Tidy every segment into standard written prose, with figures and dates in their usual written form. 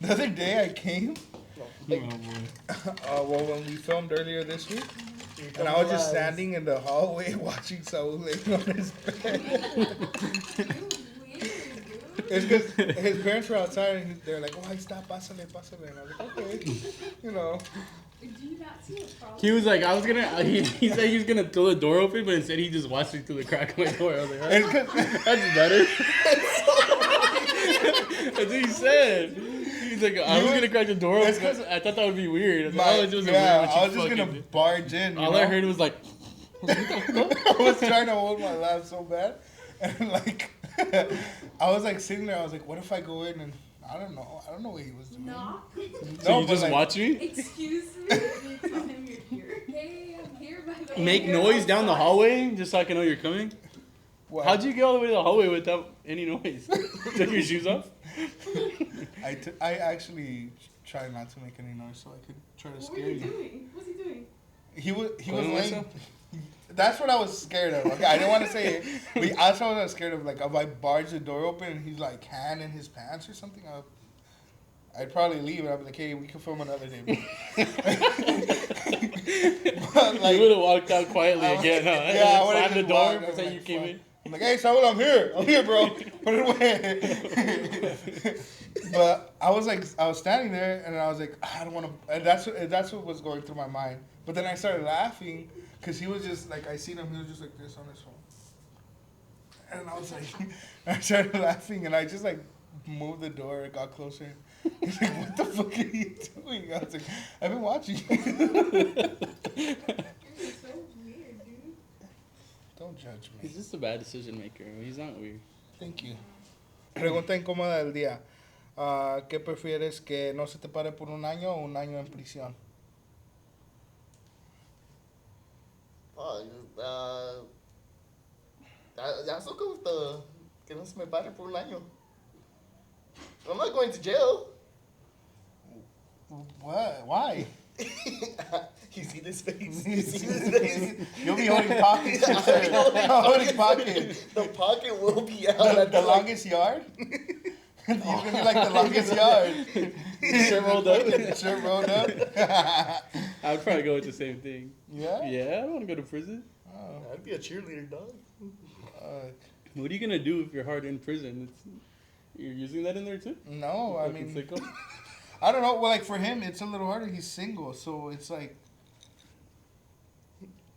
The other day I came. Like, Well, when we filmed earlier this week, and I was just standing in the hallway watching Saul laying on his bed. It's because his parents were outside and they're like, "Oh, stop, pásale." And I was like, "Okay," you know. Do you not see a problem? He was like, he said he was gonna throw the door open, but instead he just watched it through the crack of my door. I was like, that's better. That's what he said. He's like, I was gonna crack the door open. I thought that would be weird. I was just gonna barge in. All I heard was like, I was trying to hold my laugh so bad, and like, I was like sitting there. I was like, what if I go in and I don't know what he was doing. Knock. So you just watch me? Excuse me. Tell him you're here. Hey, I'm here by the way. Make noise down the hallway just so I can know you're coming? What? How'd you get all the way to the hallway without any noise? Took your shoes off? I actually tried not to make any noise so I could try to scare you. What were you doing? What's he doing? He was laying. That's what I was scared of. Okay, I didn't want to say it, but that's what I was scared of. Like, if I barge the door open and he's like hand in his pants or something, I'd probably leave and I'd be like, hey, we can film another day. But, like, you would have walked out quietly again, huh? Yeah, I would have slammed the door before you came in. I'm like, hey, Saul, I'm here, bro. Put it away. But I was standing there and I was like, I don't want to. And that's what was going through my mind. But then I started laughing because he was just like, I seen him, he was just like this on his phone. And I was like, I started laughing and I just like moved the door, got closer. He's like, what the fuck are you doing? I was like, I've been watching you. You're so weird, dude. Don't judge me. He's just a bad decision maker. He's not weird. Thank you. Pregunta incómoda del día. ¿Qué prefieres, que no se te pare por un año o un año en prisión? Ya so go with the que no se me pare por un año. I'm not going to jail. What? Why? You see this face? You see this face? You'll be holding pockets. Holding pockets. The pocket will be out The at the longest yard? You're going to be like the longest yard. Shirt rolled up. Shirt rolled up. I would probably go with the same thing. Yeah? Yeah, I don't want to go to prison. Oh. I'd be a cheerleader, dog. What are you going to do if you're hard in prison? You're using that in there too? No, I Fucking mean, sicko? I don't know. Well, like for him, it's a little harder. He's single, so it's like,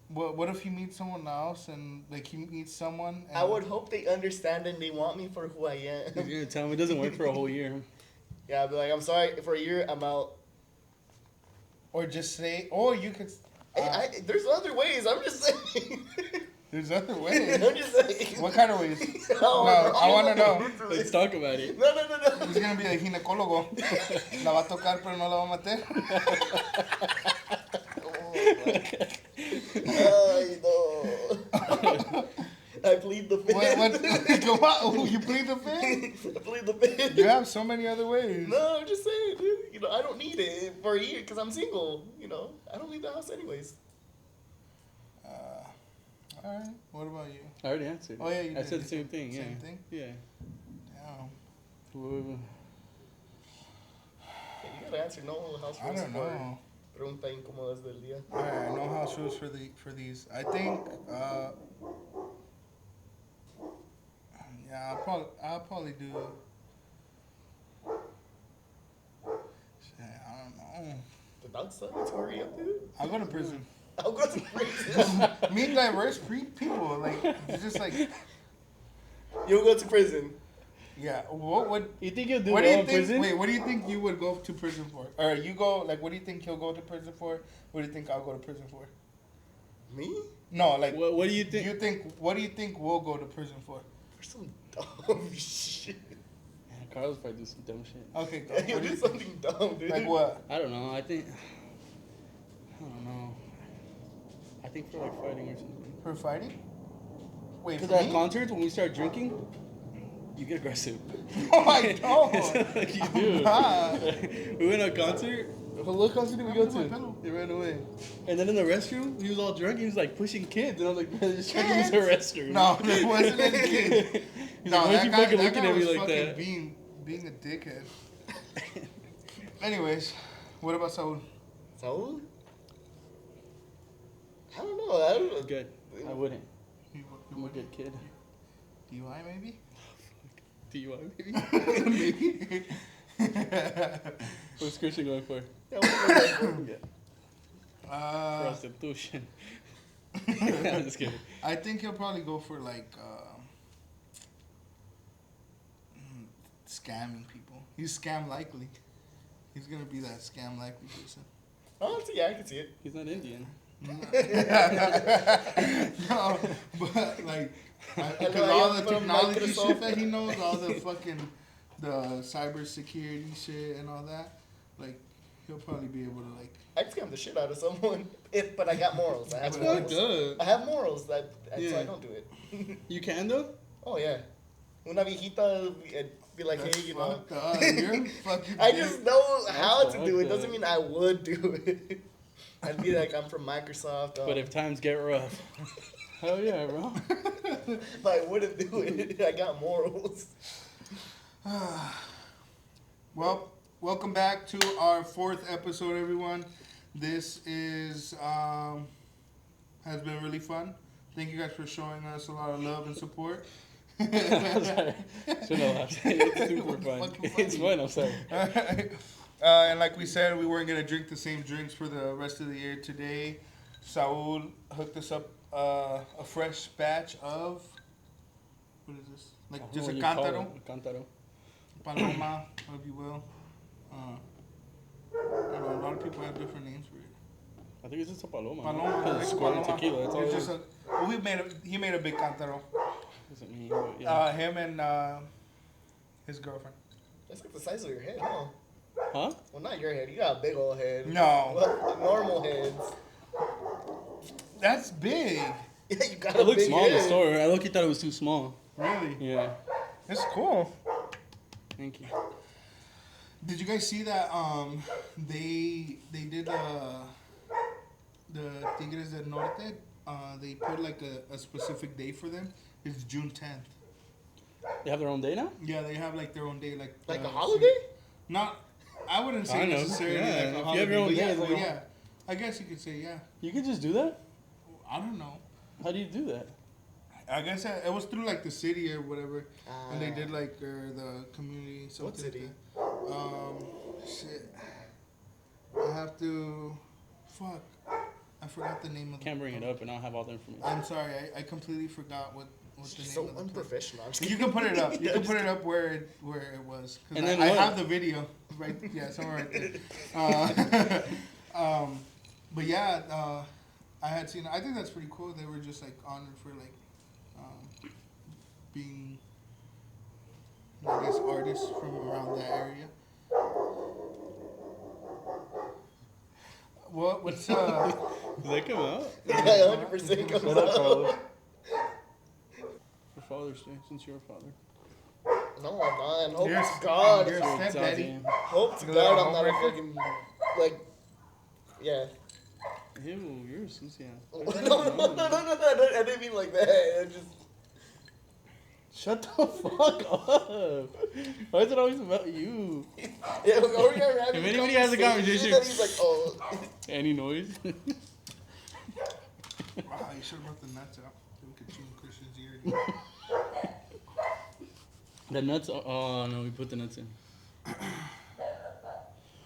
what if he meets someone else and like he meets someone? And I would hope they understand and they want me for who I am. He's going to tell him it doesn't work for a whole year. Yeah, I'd be like, I'm sorry, for a year, I'm out. Or just say, or you could. There's other ways, I'm just saying. There's other ways. I'm just saying. What kind of ways? No, I want to know. Let's talk about it. No. He's gonna be a ginecólogo. La va a tocar, pero no la va a meter. Ay, no. I plead the fifth. Come on, you plead the fifth? I plead the fifth. You have so many other ways. No, I'm just saying, dude. You know, I don't need it for a year because I'm single. You know, I don't leave the house anyways. All right. What about you? I already answered. Oh, yeah, you I did. said the same thing, yeah. Same thing? Yeah. Damn. Well, You gotta answer no house I rules don't for know. pregunta incómodas del día. All right, no house rules for these. I think. Yeah, I'll probably do. Shit, I don't know. The dog's telling me to hurry up, dude. I'll go to prison. I'll go to prison. Meet diverse people, like it's just like. You'll go to prison. Yeah. What you think you'll do what well do you in think? prison? Wait, what do you think you would go to prison for? Or you go like, what do you think he'll go to prison for? What do you think I'll go to prison for? Me? No, like. What do you think? What do you think we'll go to prison for? For some dumb shit. Yeah, Carlos probably do some dumb shit. Okay, go. Yeah, What he'll do do you think? something dumb, dude. Like what? I don't know. I don't know. I think for like fighting or something. For fighting? Wait, Because for at me? concerts, when we start drinking, you get aggressive. No, I don't. Like you do. Nah. We went to a concert. What concert did we go Happened to my to? pillow. They ran away. And then in the restroom, he was all drunk. He was like pushing kids, and I was like, "Brother, just trying to use the restroom." No, there wasn't any kids. He's No, like, "Why that you guy, fucking that looking guy at me was like fucking that?" being a dickhead. Anyways, what about Saul? Saul? I don't know. Good. I wouldn't. You I'm a good kid. DUI maybe? DUI, maybe? Maybe. What's Christian going for? Yeah, what do you Prostitution. I'm just kidding. I think he'll probably go for like scamming people. He's scam likely. He's gonna be that scam likely person. Oh, yeah, I can see it. He's not Indian. No, but like, because know, all I the am from technology Microsoft. shit that he knows, all the fucking the cybersecurity shit and all that, like he'll probably be able to like. I scam the shit out of someone, but I got morals. I have But- morals. Duh. I have morals, so Yeah. I don't do it. You can though? Oh, yeah. Una viejita, I'd be like, That's hey, you know. fucked up. You're fucking. I just know how to fucked do it. up. Doesn't mean I would do it. I'd be like, I'm from Microsoft. But if times get rough. Hell yeah, bro. but I wouldn't do it. I got morals. Well, welcome back to our 4th episode, everyone. This is has been really fun. Thank you guys for showing us a lot of love and support. Sorry. Shouldn't laugh. It's super fun. Fucking It's fun, I'm sorry. And like we said, we weren't gonna drink the same drinks for the rest of the year. Today, Saul hooked us up a fresh batch of what is this? Like I don't just know a what you call cántaro, it. Cántaro. paloma, if you will. I don't know, a lot of people have different names for it. I think it's just a paloma. Paloma, Because I it's think squirted paloma. tequila. That's all It's it just is. he made a big cántaro. Doesn't mean, but yeah. Him and his girlfriend. That's like the size of your head, huh? Huh? Well, not your head. You got a big old head. No. Well, normal heads. That's big. Yeah, you got It a looked big small in the head. store. I looked, thought it was too small. Really? Yeah. It's cool. Thank you. Did you guys see that they did the Tigres del Norte? They put like a specific day for them. It's June 10th. They have their own day now? Yeah, they have like their own day, Like a holiday? Not, I wouldn't say I know. necessarily Yeah, like if a you holiday. have your own but day, yeah, it's like well, a- yeah, I guess you could say yeah. You could just do that? I don't know. How do you do that? I guess it was through like the city or whatever, and they Ah. did like the community. Something What city? Shit. I have to. Fuck. I forgot the name of. Can't bring it up and I'll have all the information. I'm sorry. I completely forgot what the It's name so of the place. unprofessional. I'm just You can put it up. You Yeah, can just- put it up where it was. 'Cause And then I what? have the video right. Yeah, somewhere right there. But yeah, I had seen. I think that's pretty cool. They were just like honored for like being, I guess, artists from around that area. What's Does that come out? Yeah, 100% comes Shut up, out. Carlos. For Father's Day, since you're a father. No, I'm not. And hope You're- to God. you're- Sure, stepdaddy. Daddy. Hope to You're God like a I'm not a homewrecker? fucking, like, yeah. Ew, you're a Susia. No, I didn't mean like that. I just, Shut the fuck up. Why is it always about you? yeah, we are having If anybody has a conversation- then he's like, oh. Any noise? Wow, you should have brought the nuts out. So we could chew in Christian's ear. The nuts. Oh no, we put the nuts in.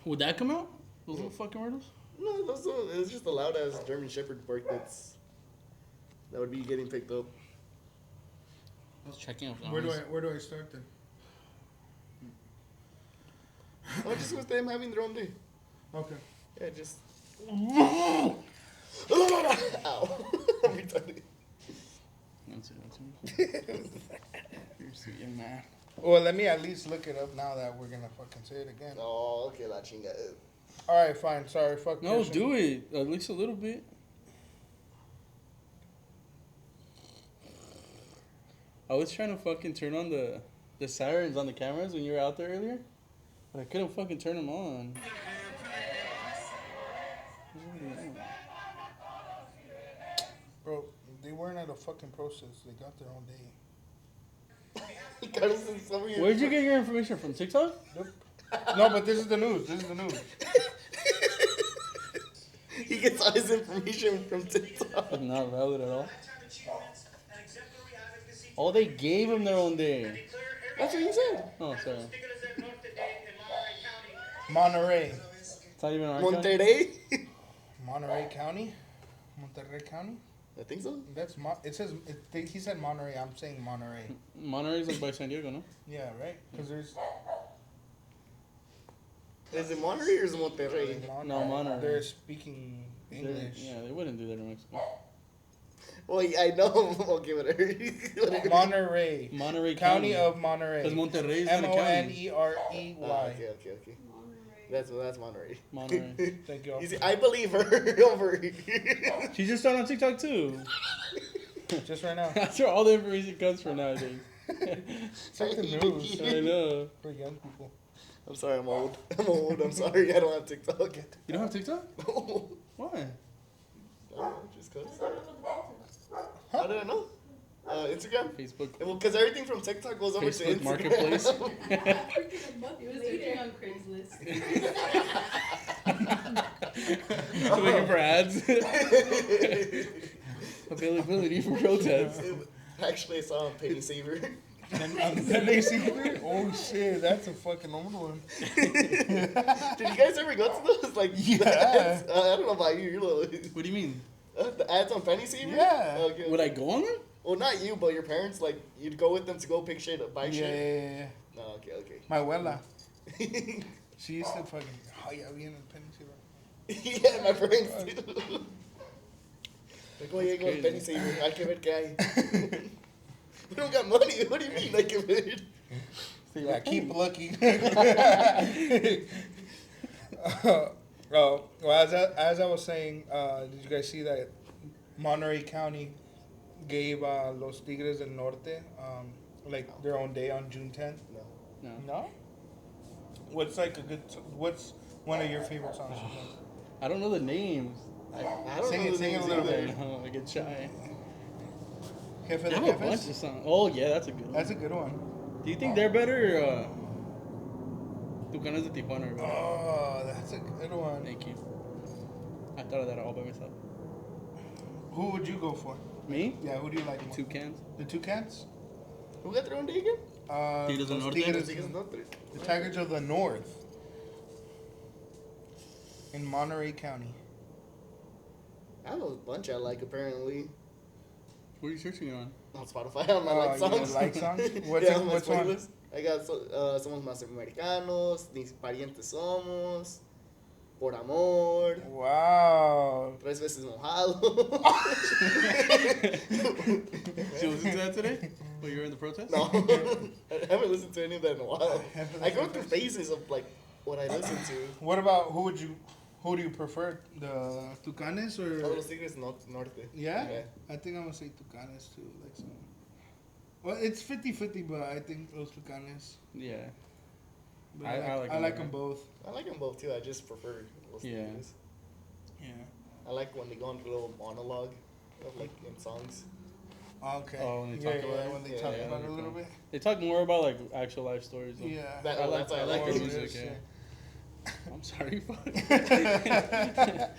Would that come out? Those little fucking riddles? No, those are, it's just a loud ass German Shepherd bark that would be getting picked up. I was checking out. Where do I start then? Oh, just with them having their own day. Okay. Yeah, just. Ow. I'm retarded. That's it. You're a sweet young man. Well, let me at least look it up now that we're gonna fucking say it again. Oh, okay, la chinga. All right, fine. Sorry, fuck. No, Christian. do it. At least a little bit. I was trying to fucking turn on the sirens on the cameras when you were out there earlier, but I couldn't fucking turn them on. Bro, they weren't at a fucking process. They got their own day. Carlos is some of your- Where'd you get your information from? TikTok? Yep. No, but this is the news. This is the news. He gets all his information from TikTok. It's not valid at all. Oh, they gave him their own day. That's what he said. Oh, sorry. Monterey. It's not even our county? Monterrey? Monterey County? Monterey County? I think so. That's it says he said Monterey. I'm saying Monterey. Monterey's like by San Diego, no? Yeah, right. Because there's Is it Monterey or is it Monterrey? No, Monterey. They're speaking English. Yeah, they wouldn't do that in Mexico. Well, I know. Okay, whatever. Monterey. Monterey County of Monterey. Because Monterrey is not a county. Monerey. Okay. That's Monterey. Monterey. Thank you. You see, I believe her over here. She just started on TikTok too. Just right now. That's where all the information comes from nowadays. It's like the news I know. for young people. I'm sorry, I'm old. I'm sorry, I don't have TikTok. You don't have TikTok? No. Why? Just cause. How did I know? Instagram? Facebook. Well, because everything from TikTok goes over to Facebook Instagram. Marketplace. He was eating on Craigslist. Looking for ads. Availability for protests. Actually, I saw on Penny Saver. Penny Saver? Oh shit, that's a fucking old one. Did you guys ever go to those? Like, Yeah. the ads? I don't know about you. What do you mean? The ads on Penny Saver? Yeah. Okay. Would I go on them? Well, not you, but your parents. Like, you'd go with them to go pick shit, buy shit. Yeah. No, okay. My abuela. She used to fucking. Oh yeah, we in the Penny Saver. Yeah, my parents too. Like, oh yeah, go to Penny Saver. I can ver qué hay. We don't got money. What do you mean I can ver? Yeah, keep looking. Well, as I was saying, did you guys see that Monterey County gave Los Tigres del Norte like their own day on June 10th? No. No. No. What's what's one of your favorite songs? I don't know the names. I don't Sing know it, the sing it names a little either. bit. I get shy. Jefe They de have a bunch Jefes? of songs. Oh yeah, that's a good one. That's a good one. Do you think they're better or Tucanes de Tijuana? Or better? Oh, that's a good one. Thank you. I thought of that all by myself. Who would you go for? Me? Yeah, who do you like more? Toucans. The Toucans? Who got their own day again? Tigres del Los Norte? Tigres, Tigres Norte. the Tigers of the North in Monterey County. I have a bunch I like apparently. What are you searching it on? On Spotify, on my like You songs. like songs? What's Yeah, it- on my what's one? playlist. I got Somos Más Americanos, Mis Parientes Somos, Por Amor, Wow. Tres Veces Mojado. Did you listen to that today? While you were in the protest? No, I haven't listened to any of that in a while. I go through phases of like what I listen to. What about who do you prefer? The Tucanes or? Los Tigres Norte. Yeah? I think I'm gonna say Tucanes too. Like some. Well, it's 50-50, but I think Los Tucanes. Yeah. But I like them both. I like them both too. I just prefer Los Yeah. Tigres. Yeah. I like when they go into a little monologue of like in songs. Okay. Oh, when they talk about it? when they Yeah, talk yeah, about it a that'd be little fun. bit. They talk more about like actual life stories. Though. Yeah. That's why I like more it. music. Yeah. I'm sorry, because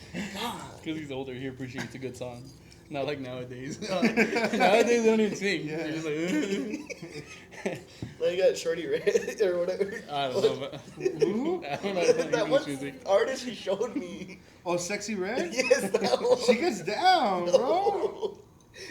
he's older. He appreciates a good song. Not like nowadays. Nowadays they don't even sing. Yeah. They're just like. Then you got Shorty Red or whatever. I don't know. But Who? I don't know That English one music. artist he showed me. Oh, Sexy Red? Yes, that one. She gets down, bro. No.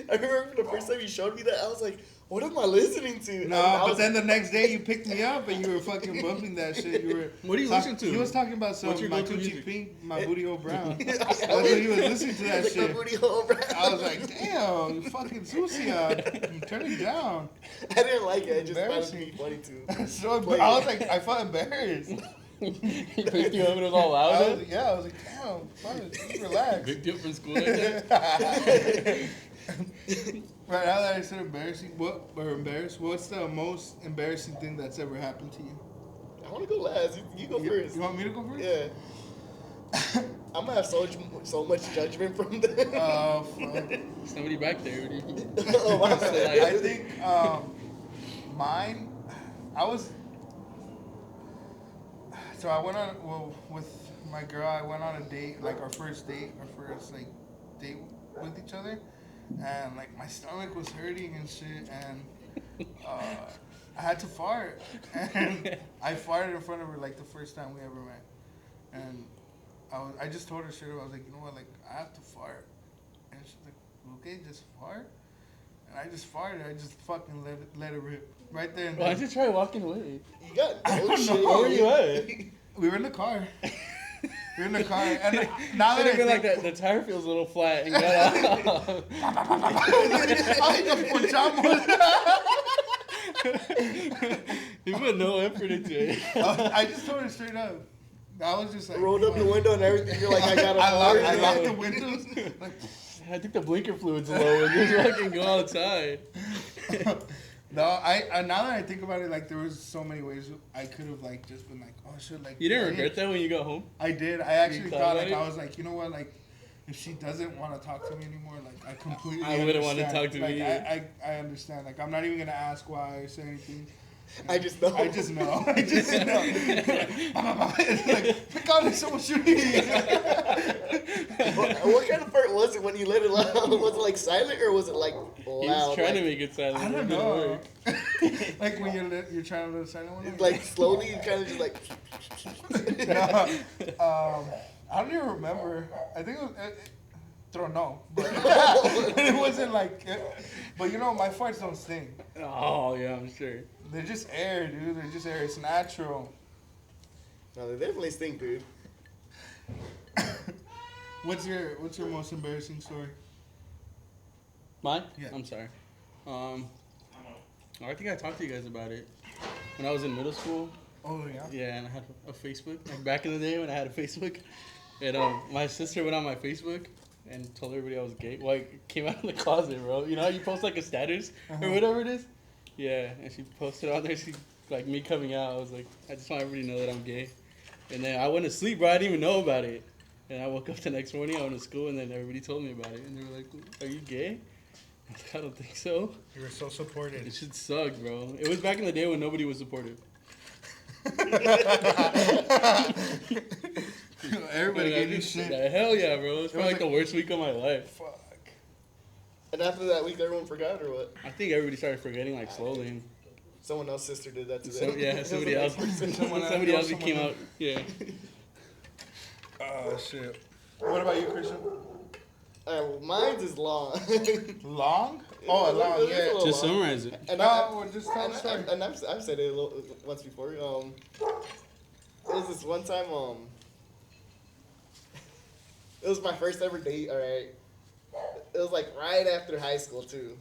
I remember the first time you showed me that, I was like, what am I listening to? No, And I but was- then the next day you picked me up and you were fucking bumping that shit. You were. What do you listen to? He was talking about some What's your my go-to coochie music? pink, my booty hole brown. Yeah, That's what he was listening to that It's like shit. my booty hole, bro. I was like, damn, you fucking sucia. Turn it down. I didn't like it. It just found me funny too. So I was like, I felt embarrassed. He picked you up and it was all I loud. was like, damn, fine, just relax. Picked you up from school like that. Right now that I said embarrassing, what's the most embarrassing thing that's ever happened to you? I want to go last. You go first. You want me to go first? Yeah. I'm gonna have so much judgment from them. Oh, fuck. Somebody back there. What do you mean? Oh, my bad. I think mine, I was, So I went on with my girl. I went on a date, like our first date, like date with each other, and like my stomach was hurting and shit, and I had to fart, and I farted in front of her like the first time we ever met, and I just told her straight up. I was like, you know what, like I have to fart, and she's like, okay, just fart, and I just farted. I just fucking let it rip right there and then. Why'd you try walking away? You got I no don't shit. know. Where were you at? We were in the car. We were in the car, and now that Should have been I like think, that. The tire feels a little flat and got off. ay, nos ponchamos. You put no effort into it. I just told her straight up. I was just like Rolled up the window and everything. You're like, I got a I locked the windows. Like, I think the blinker fluid's low and just fucking go outside. no, I now that I think about it, like there was so many ways I could have like just been like, oh shit, like. You didn't regret that when you got home? I did. I actually You thought thought about like it? I was like, you know what, like if she doesn't want to talk to me anymore, like I completely. I wouldn't want to understand. talk to like, me. I understand. Like I'm not even gonna ask why or say anything. I just know. I just know. I just know. It's like, pick on this, what you need. What kind of fart was it when you let it out? Was it like silent or was it like loud? He was trying like, to make it silent. I It don't didn't know. work. Like when you're trying to let a silent one. like slowly, you kind of just like. No, I don't even remember. I think it was. No, but it wasn't like. But you know, my farts don't stink. Oh, yeah, I'm sure. They're just air, dude. They're just air. It's natural. No, they definitely stink, dude. What's your most embarrassing story? Mine? Yeah. I'm sorry. I think I talked to you guys about it. When I was in middle school. Oh yeah. Yeah, and I had a Facebook. Like back in the day when I had a Facebook. And my sister went on my Facebook and told everybody I was gay. Well, I came out of the closet, bro. You know how you post like a status or whatever it is? Yeah, and she posted on there, like me coming out. I was like, I just want everybody to know that I'm gay. And then I went to sleep, bro. I didn't even know about it. And I woke up the next morning, I went to school, and then everybody told me about it. And they were like, are you gay? I was like, I don't think so. You were so supported. It should suck, bro. It was back in the day when nobody was supportive. Everybody gave you shit. Yeah, hell yeah, bro. It's probably like the worst week of my life. Fuck. And after that week, everyone forgot or what? I think everybody started forgetting like slowly. Someone else's sister did that to So, them. yeah, somebody else. Somebody else came out. Yeah. Oh shit. What about you, Christian? Well, mine's is long. Long? Oh, long. It's a Yeah. little Just long. summarize it. And No, just tell the story. and I've said it once before. It was this one time. It was my first ever date. All right. It was like right after high school too.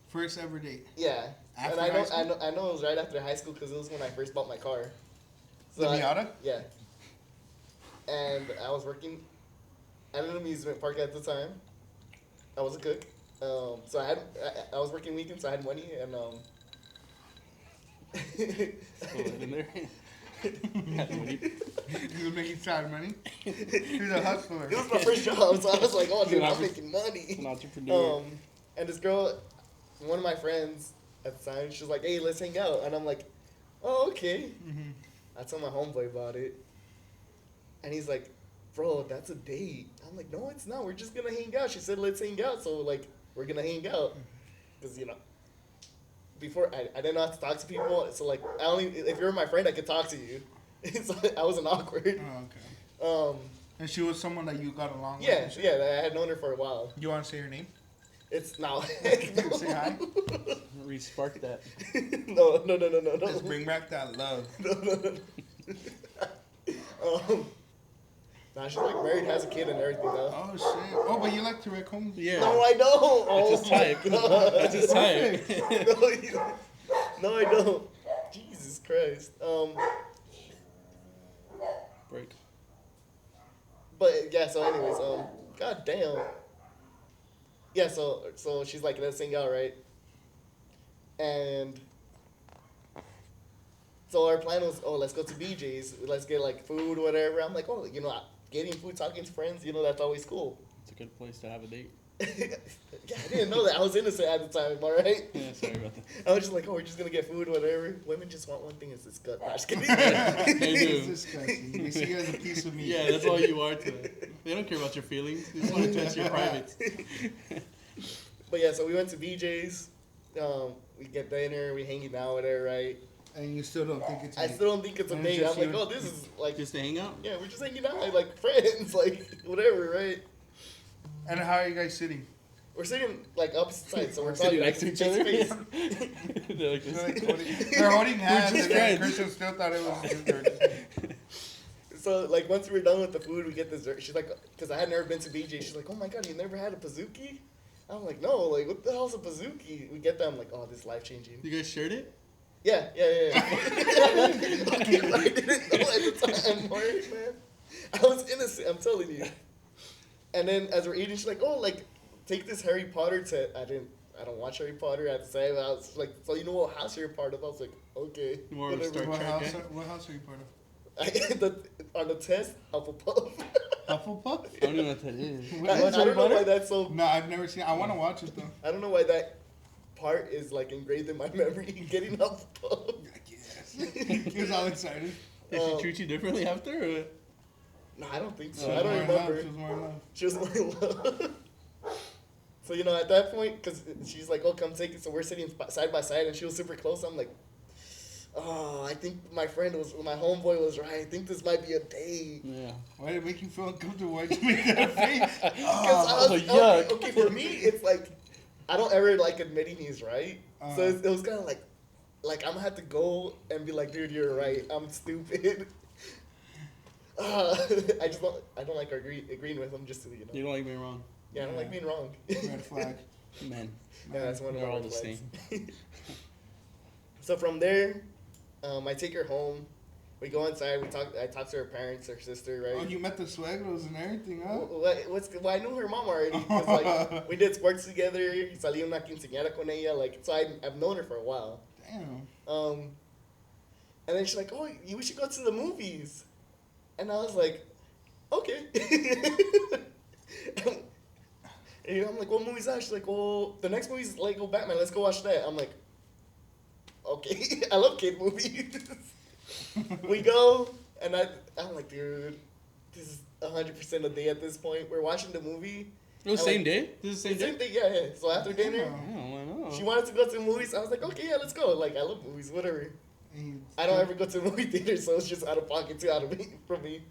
First ever date. Yeah. After and high school? I know it was right after high school because it was when I first bought my car. The I- Miata? Yeah. And I was working at an amusement park at the time. I was a cook. So I was working weekends, so I had money, and Throw that in there. He was making side money. He's a hustler. it was my first job, so I was like, oh, dude, I'm making An money. entrepreneur. And this girl, one of my friends at the time, she was like, hey, let's hang out. And I'm like, oh, okay. Mm-hmm. I told my homeboy about it. And he's like, bro, that's a date. I'm like, no, it's not. We're just going to hang out. She said, let's hang out. So, like, we're going to hang out. Because, you know, before, I didn't know how to talk to people. So, like, if you were my friend, I could talk to you. So I wasn't awkward. Oh, okay. And she was someone that you got along with? Yeah, yeah, I had known her for a while. You want to say her name? It's now. Say hi? Re-spark that. No. Let's bring back that love. No. Nah, she's like married, has a kid and everything though. Oh, shit. Oh, but you like to wreck home? Yeah. No, I don't. Oh, That's his type. my God. That's his type. No, I don't. Jesus Christ. Break. But yeah. So, anyways, god damn. Yeah. So she's like, let's hang out, right? And so our plan was, oh, let's go to BJ's. Let's get like food, whatever. I'm like, oh, you know, getting food, talking to friends, you know, that's always cool. It's a good place to have a date. Yeah, I didn't know that. I was innocent at the time, all right? Yeah, sorry about that. I was just like, oh, we're just going to get food, whatever. Women just want one thing, it's this gut. No, just kidding. They It's do. disgusting. They see you as a piece of meat. Yeah, that's all you are to them. They don't care about your feelings. They just want to touch your privates. But yeah, so we went to BJ's. We get dinner, we hanging out with her, right? And you still don't think it's I meat. still don't think it's a And it's date. just I'm like, you. oh, this is like, Just to hang out? yeah, we're just hanging out, like friends, like whatever, right? And how are you guys sitting? We're sitting like opposite sides, so we're Sitting talking next to each face other. face. They're like They're, this. like they're holding hands, just and then friends. Christian still thought it was just dirt. So like once we were done with the food, we get dessert. She's like, because I had never been to BJ. She's like, oh my god, you never had a pazookie? I'm like, no, like what the hell's a pazookie? We get them, like, oh, this is life changing. You guys shared it? Yeah. Okay, I didn't know at the time, Mark, man. I was innocent, I'm telling you. And then as we're eating, she's like, oh, like, take this Harry Potter I don't watch Harry Potter at the time. I was like, so you know what house you're part of? I was like, okay. More of a whatever. Star What Trek house, guy? what house are you part of? On the test, Hufflepuff. Hufflepuff? I don't know what that is. What I is don't Harry know why Potter? that's so. No, I've never seen it. I want to watch it, though. I don't know why that part is like engraved in my memory. Getting Hufflepuff. Yes. He was all excited. Did she treat you differently after? Or what? No, I don't think so. She I was don't more in love. remember. She was more in love. She was more in love. So, you know, at that point, because she's like, oh, come take it. So we're sitting side by side, and she was super close. I'm like, oh, I think my homeboy was right. I think this might be a date. Yeah. Why did it make you feel uncomfortable? Why did you make that face? Because yuck. okay, for me, it's like, I don't ever like admitting he's right. So it was kind of like I'm going to have to go and be like, dude, you're right. I'm stupid. I don't like agreeing with him just to, you know. You don't like being wrong. Yeah, I don't like being wrong. Red flag. Men. Yeah, that's one of They're my all red the flags. same. So from there, I take her home. We go inside. I talk to her parents, her sister, right? Oh, you met the suegros and everything, huh? Well, I knew her mom already. 'Cause, like, we did sports together. Salí una quinceañera con ella. Like, so I've known her for a while. Damn. And then she's like, oh, we should go to the movies. And I was like, okay. And I'm like, what movie's that? She's like, well, the next movie's Lego Batman. Let's go watch that. I'm like, okay. I love kid movies. We go, and I'm like, dude, this is 100% a day at this point. We're watching the movie. It was and, same like, day? This is the same Same day? thing, yeah. So after dinner, Oh, I know. she wanted to go to the movies. I was like, okay, yeah, let's go. Like, I love movies, whatever. And I don't ever go to the movie theater, so it's just out of pocket too, from me.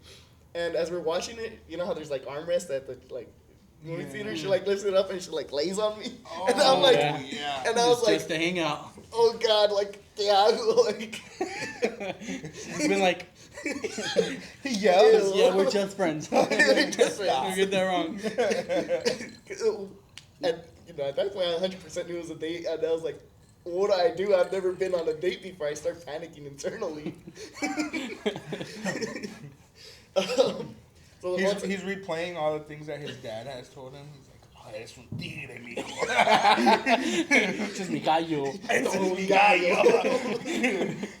And as we're watching it, you know how there's like armrests at the movie Yeah. theater? She like lifts it up and she like lays on me. Oh, and I'm like, yeah. yeah. and I was like, Just to hang out. oh god, like, yeah, like, It's been like, yeah. Ew. yeah, we're just friends. We're just friends. Don't get that wrong. And you know, at that point, I 100% knew it was a date, and I was like, what do? I've never been on a date before. I start panicking internally. So He's replaying all the things that his dad has told him. He's like, oh, es un tigre, mijo. It's just mi gallo. Es un gallo.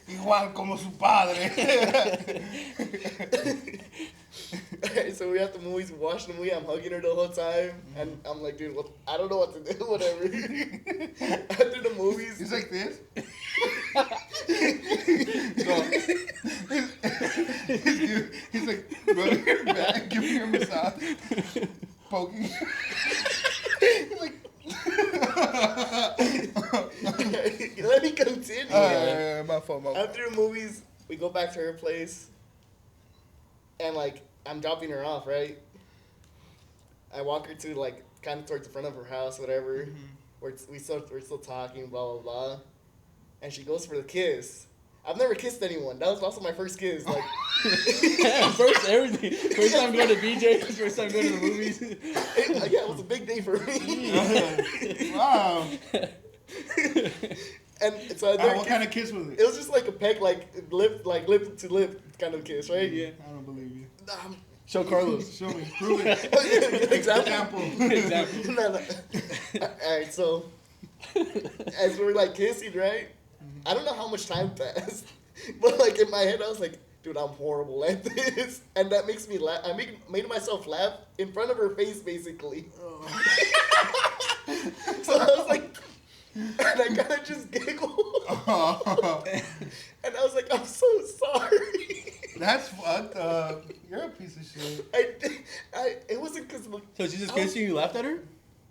Igual como su padre. Alright, so we're at the movies, we watch the movie, I'm hugging her the whole time, and I'm like, dude, I don't know what to do, whatever. After the movies, He's like this. He's like, rubbing your back, giving her a massage, poking. He's like, let me continue. my fault, my fault. After the movies, we go back to her place, and like, I'm dropping her off, right? I walk her to like, kind of towards the front of her house, whatever. We're still talking, blah, blah, blah. And she goes for the kiss. I've never kissed anyone. That was also my first kiss. Like, Yeah, first everything. First time going to BJ, first time going to the movies. it was a big day for me. Wow. And so I never What kind of kiss was it? It was just like a peck, like lip to lip kind of kiss, right? Yeah. I don't believe you. Show Carlos. Show me. Prove it. Example. Example. No. Alright, so as we were like kissing, right? I don't know how much time passed, but like in my head, I was like, dude, I'm horrible at this. And that makes me laugh. I made myself laugh in front of her face, basically. So I was like, and I kind of just giggled. And I was like, I'm so sorry. That's fucked up. You're a piece of shit. It wasn't because. So she just kissed you and you laughed at her?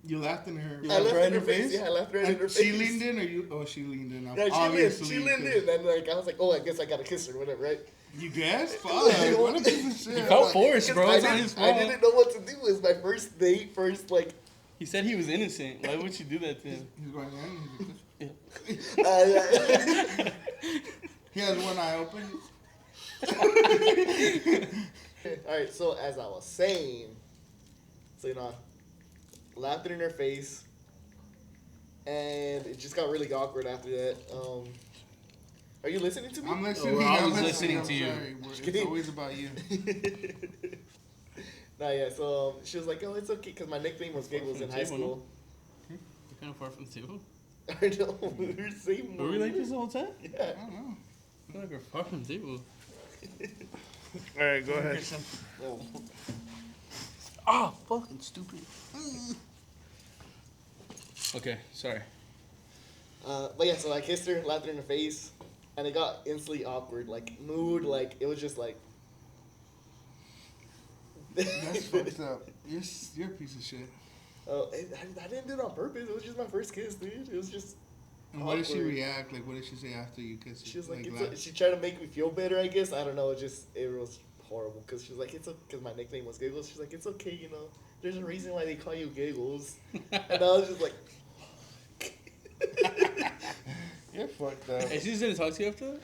You laughed in her. You I laughed laughed right in her face. Yeah, I laughed right in her face. She leaned in, or you? Oh, she leaned in. Yeah, Obviously, she leaned in. And like, I was like, oh, I guess I gotta kiss her, whatever, right? You guess? Fuck. What a piece of shit. You felt forced, bro. I It's not his fault. didn't know what to do. It was my first date, like. He said he was innocent. Why would you do that to him? He's going in. Yeah. He has one eye open. Alright, so as I was saying, laughed in her face, and it just got really awkward after that. Are you listening to me? I'm listening. Oh, I was I'm listening to you. Sorry. It's always about you. Nah, yeah, so she was like, oh, it's okay, because my nickname was Giggles in high school. You're kind of far from the table. I know, we were the same. Were we like this the whole time? Yeah. I don't know. I feel like we're far from the table. All right, go ahead. Oh. Oh, fucking stupid. Okay, sorry. But yeah, so I kissed her, laughed her in the face, and it got instantly awkward. Like, mood, like, it was just like. That's fucked up. You're a piece of shit. I didn't do it on purpose. It was just my first kiss, dude. It was just. And what did she awkward. react? Like, what did she say after you kissed her? She was like, laugh? she tried to make me feel better, I guess. I don't know. It was horrible. Because she was like, because my nickname was Giggles. She's like, it's okay, you know. There's a reason why they call you Giggles. And I was just like. You're fucked up. And she just didn't talk to you after that?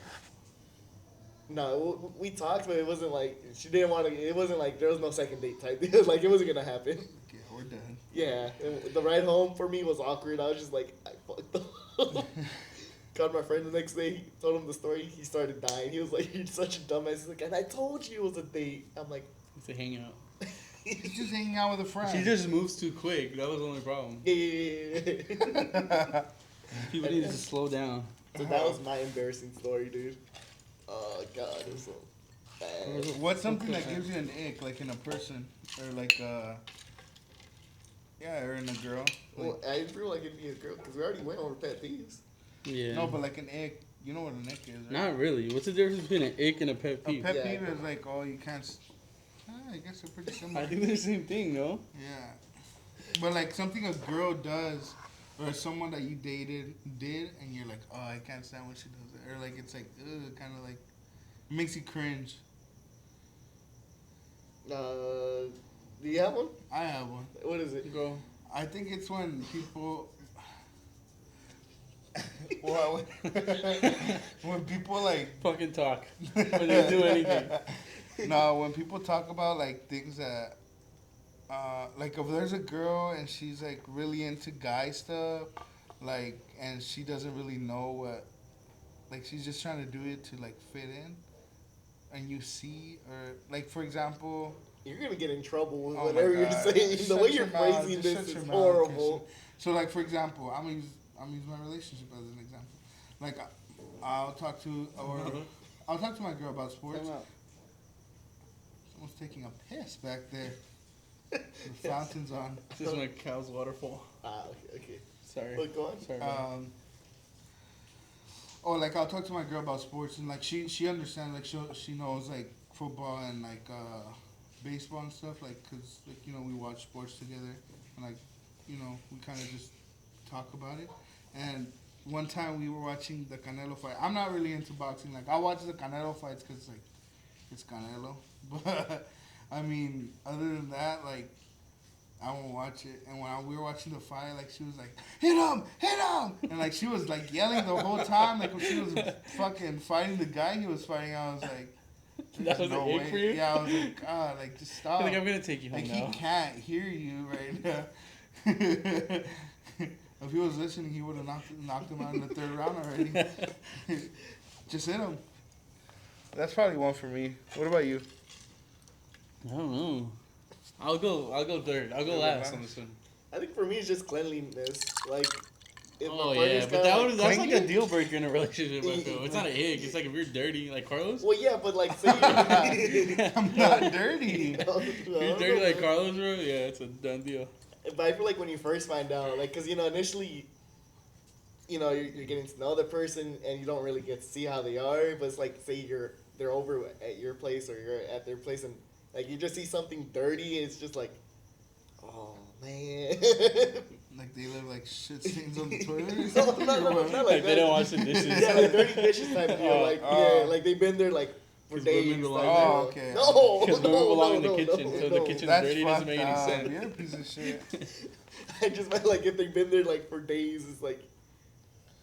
No, we talked, but it wasn't like, she didn't want to, it wasn't like, there was no second date type deal. Like, it wasn't going to happen. Yeah, we're done. Yeah, and the ride home for me was awkward. I was just like, I fucked up. Called my friend the next day, told him the story. He started dying. He was like, you're such a dumbass. He's like, and I told you it was a date. I'm like, It's a hangout. He's just hanging out with a friend. She just moves too quick. That was the only problem. yeah. People need to slow down. So that was my embarrassing story, dude. Oh, God, it was so bad. What's something that gives you an ick, like in a person, or like yeah, or in a girl? Well, I didn't feel like it'd be a girl, because we already went over pet peeves. Yeah. No, but like an ick. You know what an ick is, right? Not really. What's the difference between an ick and a pet A peeve? pet Yeah. peeve is like, oh, you can't. I guess they're pretty similar. I think they're the same thing, no? Yeah, but like something a girl does, or someone that you did, and you're like, oh, I can't stand when she does it, or like it's like, kind of like, it makes you cringe. Do you have one? I have one. What is it? Go. I think it's when people. Well, when people like Fucking talk. When they do anything. No, when people talk about like things that, like if there's a girl and she's like really into guy stuff, like, and she doesn't really know what, like she's just trying to do it to like fit in, and you see, or like for example. You're gonna get in trouble with Oh my whatever you're God. saying. Just The shut way your you're mouth. phrasing Just this shut your is mouth, horrible. Christian. So like for example, I'm gonna use my relationship as an example. Like I'll talk to my girl about sports. Time out. Someone's taking a piss back there. The fountain's on. This is my cow's waterfall. Okay. Sorry. But go on. Sorry, bro. Like I'll talk to my girl about sports, and like she understands, like she knows like football and like baseball and stuff, like cause like we watch sports together, and like we kind of just talk about it. And one time we were watching the Canelo fight. I'm not really into boxing. Like I watch the Canelo fights cause like it's Canelo, but I mean other than that, like I won't watch it. And when we were watching the fight, like she was like, hit him! And like she was like yelling the whole time. Like when she was fucking fighting the guy he was fighting, I was like, That was no an ick way. for you? Yeah, I was like, God, like just stop. I think I'm gonna take you home Like now. he can't hear you right now. If he was listening, he would have knocked him out in the third round already. Just hit him. That's probably one for me. What about you? I don't know. I'll go third. I'll go last on this one. I think for me it's just cleanliness. Like, if Oh my partner's yeah, but kinda, that's like a clingy? deal breaker in a relationship. I feel it's not an ick. It's like if you're dirty, like Carlos. Well, yeah, but like, say I'm not dirty. If you're dirty like Carlos, bro, yeah, it's a done deal. But I feel like when you first find out, like, cause initially, you're getting to know the person and you don't really get to see how they are. But it's like, say they're over at your place or you're at their place and like you just see something dirty. And it's just like, oh man. Like they live like shit stains on the toilet or No, something? not or what? like Like that. they don't wash the dishes. Yeah, like dirty dishes type deal. Oh, Like oh. like they've been there like for 'Cause days. women belong type there. deal. Oh, okay. No, Because women belong in the no, kitchen, no, so no. the kitchen's That's dirty doesn't fucked make any up. sense. You're a piece of shit. I just meant like if they've been there like for days, it's like,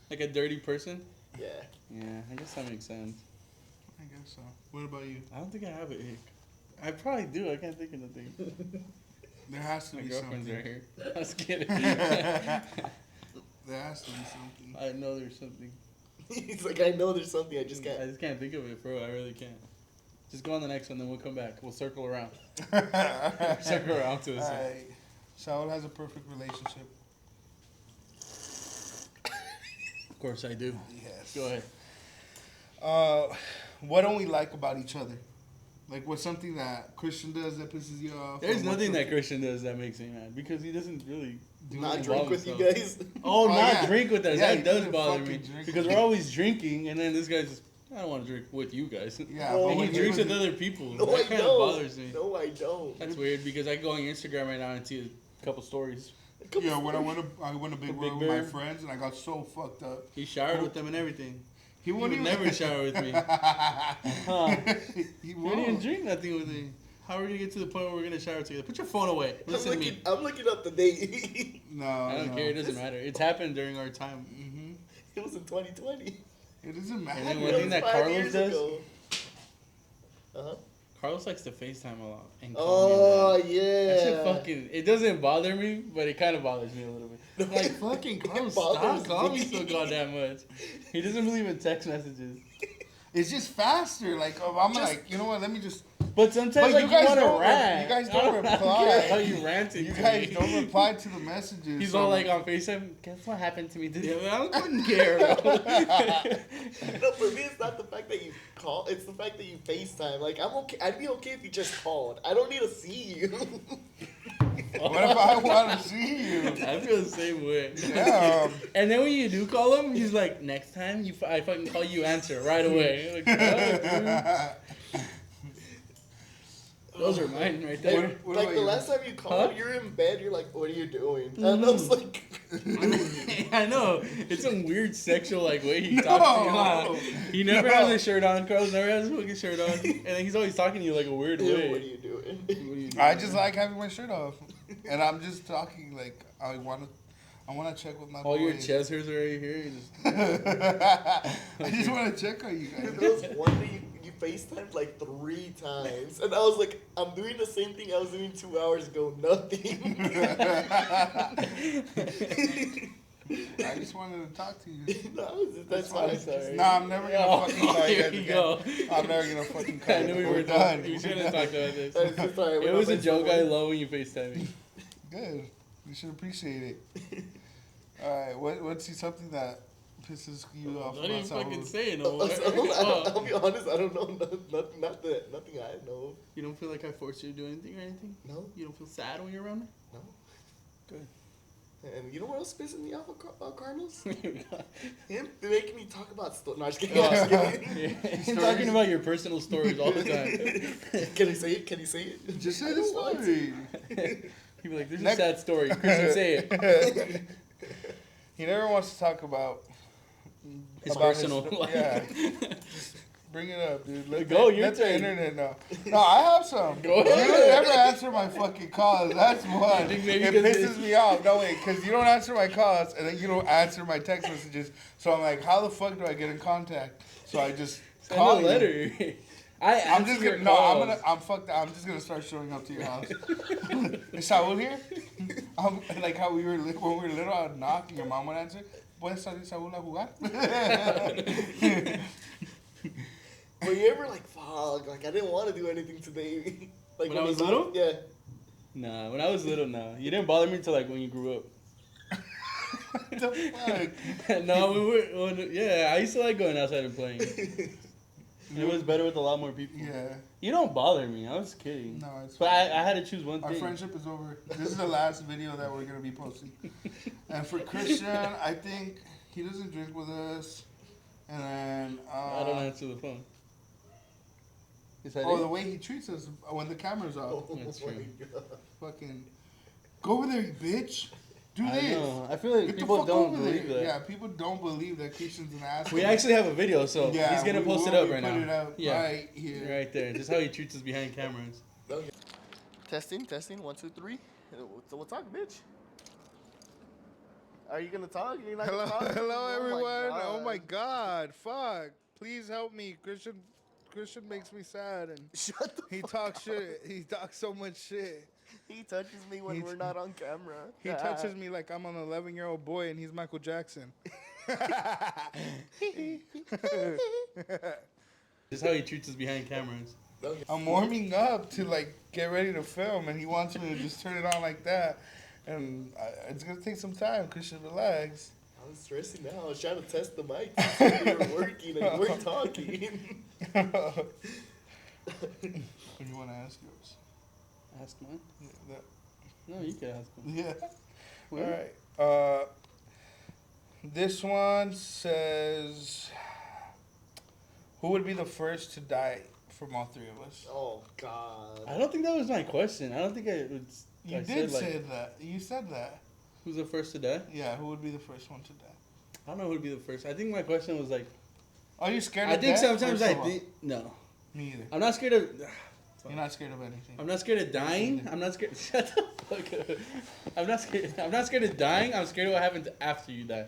Like a dirty person. yeah. Yeah, I guess that makes sense. I guess so. What about you? I don't think I have it. I probably do. I can't think of nothing. There has to My be girlfriend's something. right here. I was kidding. There has to be something. I know there's something. He's like, I know there's something, I just I can't. just can't think of it, bro. I really can't. Just go on the next one, then we'll come back. We'll circle around. Circle around to us. Alright. Saul has a perfect relationship. Of course I do. Yes. Go ahead. What don't we like about each other? Like, what's something that Christian does that pisses you off? There's Or what's nothing that something- Christian does that makes me mad because he doesn't really do Not involve drink with you himself. guys. Oh, not yeah. drink with us. Yeah, he that does doesn't bother fucking me drink because with we're you. always drinking, and then this guy's just, I don't want to drink with you guys. Yeah, Oh, but And when he you're drinks with with- other people. No, that I kind of don't. bothers me. No, I don't. That's weird because I go on your Instagram right now and see a couple stories. Yeah, when I went to Big Big Bear with my Bear. friends and I got so fucked up. He showered with them and everything. He He would wouldn't never even shower with me. Huh? He You wouldn't even won't. drink nothing with me. How are we gonna get to the point where we're gonna shower together? Put your phone away. Listen to me. I'm looking up the date. No, I don't no. care. It doesn't matter. It's happened during our time. Mm-hmm. It was in 2020. It doesn't matter. And then It one was thing that 5 Carlos years does- ago. Uh-huh. Carlos likes to FaceTime a lot and call me. Oh, That yeah. shit fucking. It doesn't bother me, but it kind of bothers me a little bit. I'm like, fucking Carlos, bothers stop calling me me. so goddamn much. He doesn't believe in text messages. It's just faster. Like, I'm Just- like, you know what? Let me just. But sometimes But like, you you guys want to don't re- rant. you guys I don't I don't reply. care how you ranted You to guys me. don't reply to the messages. He's so all I'm like on FaceTime. Guess what happened to me today? I don't care. Bro. No, for me, it's not the fact that you call. It's the fact that you FaceTime. Like, I'm okay. I'd be okay if you just called. I don't need to see you. what if I want to see you? I feel the same way. Yeah. And then when you do call him, he's like, next time I fucking call you, answer right away. Like, what, dude? Those are mine right there. What Like about the you? last time you called, Huh? you're in bed. You're like, "What are you doing?" And I was like, I know. It's some weird sexual like way he No. talks to you. He never No. has his shirt on. Carlos never has his fucking shirt on. And then he's always talking to you like a weird "Ew, way. what are you doing?" What are you doing? I just like having my shirt off, and I'm just talking like I want to check with my All your boys. chest hairs are right here. You just, I just want to check on you There guys. was one day you FaceTimed like 3 times, and I was like, "I'm doing the same thing I was doing 2 hours ago. Nothing." I just wanted to talk to you. No, that's fine. fine. Sorry. Nah, I'm never gonna Oh, fucking call you here guys you again. go. I'm never gonna fucking call I you. knew we We're were done. done. We should We're have done. talked about this. It's just alright, we're It not was a friends joke no I more. love when you FaceTime me. Good. You should appreciate it. All right. What's something that pisses you off Not about even fucking Saul? say it no more. I'll be honest. I don't know. Nothing I know. You don't feel like I forced you to do anything or anything? No, You don't feel sad when you're around me? no. Good. And you know what else pisses me off about Cardinals? Yeah. Him making me talk about stuff. No, I'm just kidding. I'm just kidding. He's talking about your personal stories all the time. Can he say it? Can he say it? Just say I the don't want to. story. He'd be like, "There's a Next- sad story." Christian, say it. He never wants to talk about His about personal life. Yeah. Just bring it up, dude. Let Go, the, your let the turn. internet know. No, I have some. Go You ahead. don't ever answer my fucking calls. That's one. I think maybe It 'cause pisses me off. No, wait, because you don't answer my calls and then you don't answer my text messages. So I'm like, how the fuck do I get in contact? So I just Send call a you. letter. I I'm answer just your gonna calls. I'm fucked. I'm just gonna start showing up to your house. Is Saul here? Like how when we were little, I'd knock and your mom would answer. ¿Puedes salir Saúl a jugar? Were you ever like, fuck, like I didn't want to do anything today? Like When I you was go- little? Yeah. Nah, when I was little, nah. You didn't bother me until like when you grew up. What the fuck? No, yeah, I used to like going outside and playing. It was better with a lot more people. Yeah. You don't bother me. I was kidding. No, it's But fine. I had to choose one Our thing. friendship is over. This is the last video that we're gonna be posting. And for Christian, I think he doesn't drink with us. And then I don't answer the phone. Is that oh, it? the way he treats us when the camera's off. Oh That's my true. God. Fucking go over there, you bitch. Do I this. know. I feel like Get the people fuck don't over believe there. that. Yeah, people don't believe that Christian's an asshole. We actually have a video, so Yeah, he's gonna we post it will up be right putting now. it up Yeah, right here. right there. Just how he treats us behind cameras. Okay. Testing. 1, 2, 3. So we'll talk, bitch. Are you gonna talk? You're not Hello, gonna talk? hello, Oh everyone. Oh my God. God, fuck! Please help me, Christian. Christian makes me sad, and Shut the he fuck talks up. shit. He talks so much shit. He touches me when He- we're not on camera. He touches me like I'm an 11-year-old boy, and he's Michael Jackson. Just how he treats us behind cameras. Okay. I'm warming up to like get ready to film, and he wants me to just turn it on like that. And it's gonna take some time. Christian, relax. I was stressing out. I was trying to test the mic to see if you were working and you weren't talking. What do you want to ask yours? Ask mine. Yeah, that- No, you can ask him. yeah. What? All right. This one says, who would be the first to die from all three of us? Oh God. I don't think that was my question. I don't think I would. You I did said, say that. You said that. Who's the first to die? Yeah, who would be the first one to die? I don't know who would be the first. I think my question was like. Are you scared I of think death? sometimes First I of all? think no. Me either. I'm not scared of. You're not scared of anything. I'm not scared of dying. I'm not scared. Shut the fuck up. I'm not scared. I'm not scared of dying. I'm scared of what happens after you die.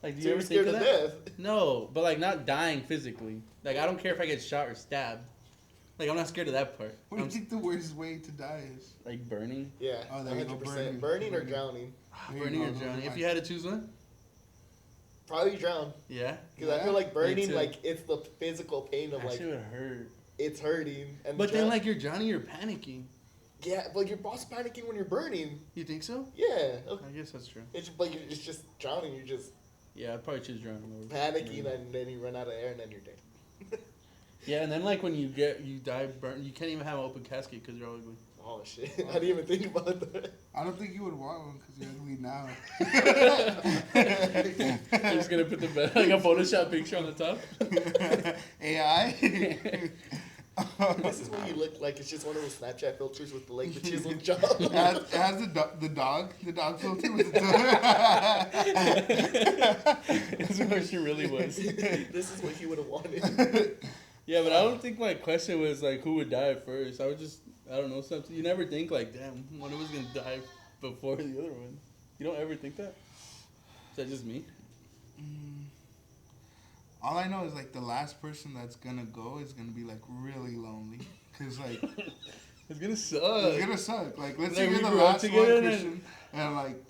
Like, do So you you're ever think scared of of that? death? No, but like not dying physically. Like I don't care if I get shot or stabbed. Like I'm not scared of that part. What do I'm you think the worst way to die is? like burning, Yeah. Oh, there you go, 100%. burning. Burning or Burning. drowning? There you burning go, or those are drowning. If mine. you had to choose one, Probably drown. yeah, Because I Yeah? feel like burning, too. like it's the physical pain of that like shit would hurt. it's hurting. And But then drown- like you're drowning, you're panicking. yeah, but your boss panicking when you're burning. You think so? Yeah. Okay. I guess that's true. It's just, like it's just drowning. You're just Yeah, I'd probably choose drowning. over panicking, burning. and then you run out of air, and then you're dead. Yeah, and then like when you die burnt, you can't even have an open casket because you're ugly. Oh shit! I didn't even think about that. I don't think you would want one because you're ugly now. You're just gonna put the like a Photoshop picture on the top. AI? This is what you look like. It's just one of those Snapchat filters with the like the chiseled jaw. It has the dog filter with the dog. This is what she really was. This is what he would have wanted. Yeah, but I don't think my question was like who would die first. I would just I don't know something. You never think like damn one of us gonna die before the other one. You don't ever think that. Is that just me? All I know is like the last person that's gonna go is gonna be like really lonely. Cause like It's gonna suck. it's gonna suck. Like let's say Like, you're we the grew up last one, together and- Christian, and like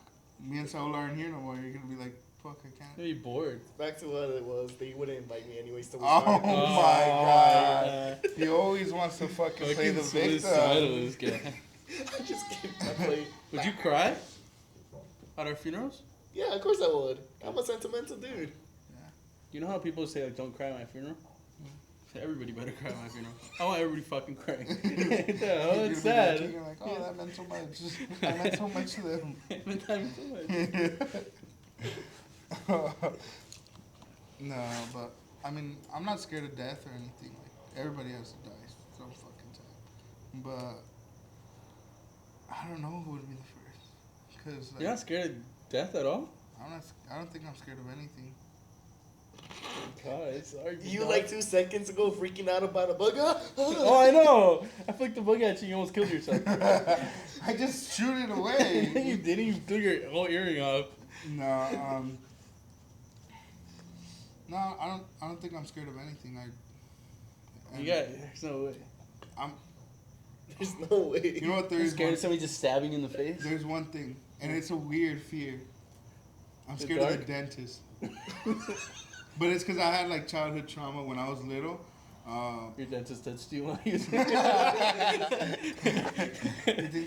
me and Saul aren't here no more. You're gonna be like, fuck, I can't. I'd be bored. Back to what it was. They wouldn't invite me anyways. So we Oh started. my god! yeah. He always wants to fucking play the suicidal, victim. this guy. I just kept my plate. Would you cry at our funerals? Yeah, of course I would. I'm a sentimental dude. You know how people say like don't cry at my funeral? Everybody better cry at my funeral. I want everybody fucking crying. What the hell? You're It's gonna be watching, sad. You're like, oh, that meant so much. That meant so much to them. It meant so much. No, but I mean, I'm not scared of death or anything. Like everybody has to die some fucking time. But I don't know who would be the first. Cause like, You're not scared of death at all? I don't think I'm scared of anything. God, it's hard. You like 2 seconds ago freaking out about a bug? Oh, I know. I flicked the bug at you. You almost killed yourself. I just shoot it away. You didn't. You threw your whole earring off. No, no, I don't think I'm scared of anything. There's no way. There's no way. You know what? You're scared of somebody just stabbing you in the face? There's one thing, and it's a weird fear. I'm The scared of the dark? dentist. But it's because I had like childhood trauma when I was little. Your dentist touched you while he was You think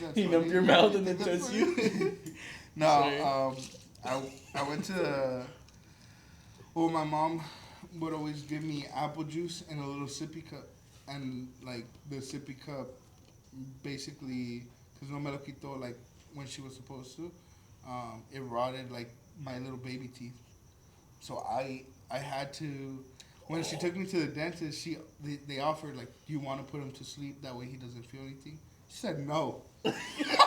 that's He numbed funny? your mouth and then think that's touched you? funny? No, I went to well, my mom would always give me apple juice in a little sippy cup, and like the sippy cup, basically, because no me lo quitó like when she was supposed to, it rotted like my little baby teeth. So I had to. When she took me to the dentist, they offered like, do you want to put him to sleep? That way he doesn't feel anything. She said no. I